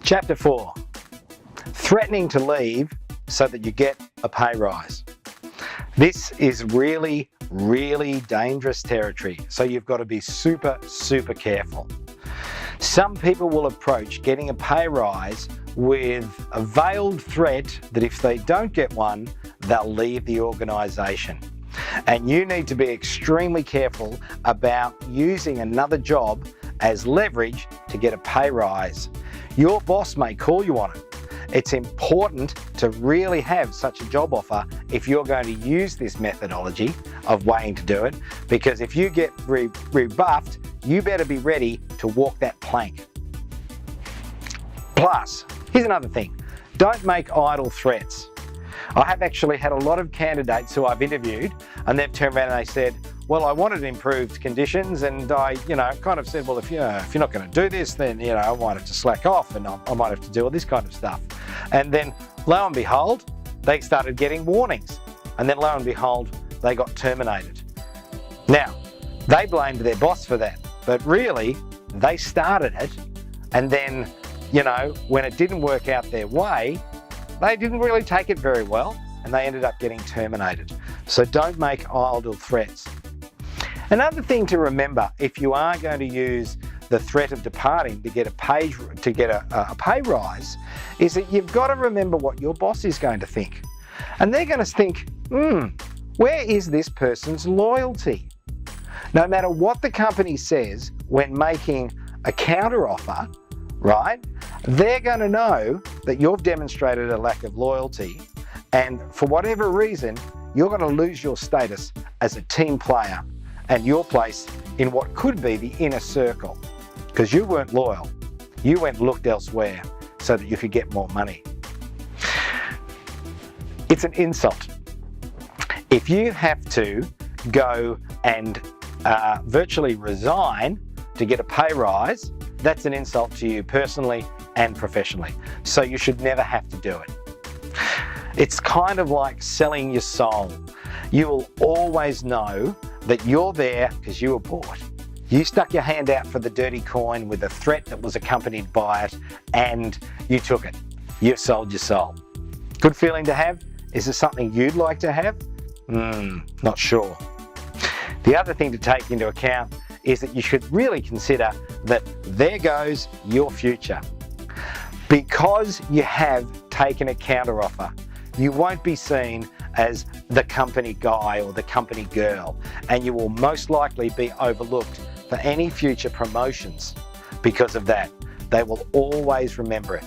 Chapter 4, threatening to leave so that you get a pay rise. This is really, really dangerous territory, so you've got to be super, super careful. Some people will approach getting a pay rise with a veiled threat that if they don't get one, they'll leave the organisation. And you need to be extremely careful about using another job as leverage to get a pay rise. Your boss may call you on it. It's important to really have such a job offer if you're going to use this methodology of waiting to do it, because if you get rebuffed, you better be ready to walk that plank. Plus, here's another thing, don't make idle threats. I have actually had a lot of candidates who I've interviewed and they've turned around and they said, well, I wanted improved conditions, and I, kind of said, well, if you're not going to do this, then, I might have to slack off and I might have to do all this kind of stuff. And then lo and behold, they started getting warnings. And then lo and behold, they got terminated. Now, they blamed their boss for that, but really they started it. And then, when it didn't work out their way, they didn't really take it very well and they ended up getting terminated. So don't make idle threats. Another thing to remember, if you are going to use the threat of departing to get a pay rise, is that you've got to remember what your boss is going to think. And they're going to think, where is this person's loyalty? No matter what the company says when making a counter-offer, right, they're going to know that you've demonstrated a lack of loyalty, and for whatever reason, you're going to lose your status as a team player and your place in what could be the inner circle, because you weren't loyal. You went and looked elsewhere so that you could get more money. It's an insult. If you have to go and virtually resign to get a pay rise, that's an insult to you personally and professionally. So you should never have to do it. It's kind of like selling your soul. You will always know that you're there because you were bought. You stuck your hand out for the dirty coin with a threat that was accompanied by it, and you took it. You've sold your soul. Good feeling to have? Is this something you'd like to have? Not sure. The other thing to take into account is that you should really consider that there goes your future. Because you have taken a counteroffer, you won't be seen as the company guy or the company girl, and you will most likely be overlooked for any future promotions because of that. They will always remember it.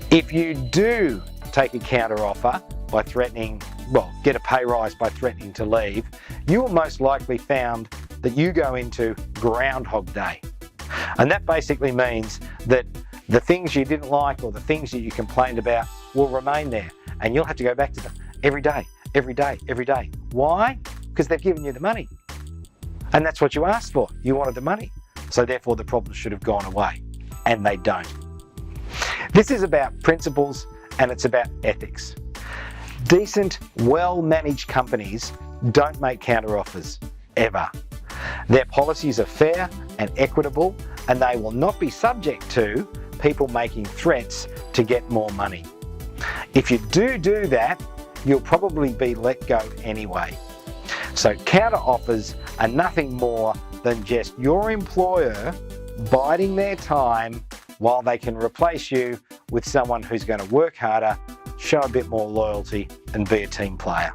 If you do take a counteroffer by threatening, get a pay rise by threatening to leave, you will most likely found that you go into Groundhog Day. And that basically means that the things you didn't like or the things that you complained about will remain there, and you'll have to go back to them every day, every day, every day. Why? Because they've given you the money. And that's what you asked for. You wanted the money. So therefore the problem should have gone away, and they don't. This is about principles and it's about ethics. Decent, well-managed companies don't make counteroffers, ever. Their policies are fair and equitable, and they will not be subject to people making threats to get more money. If you do that, you'll probably be let go anyway. So counter-offers are nothing more than just your employer biding their time while they can replace you with someone who's going to work harder, show a bit more loyalty, and be a team player.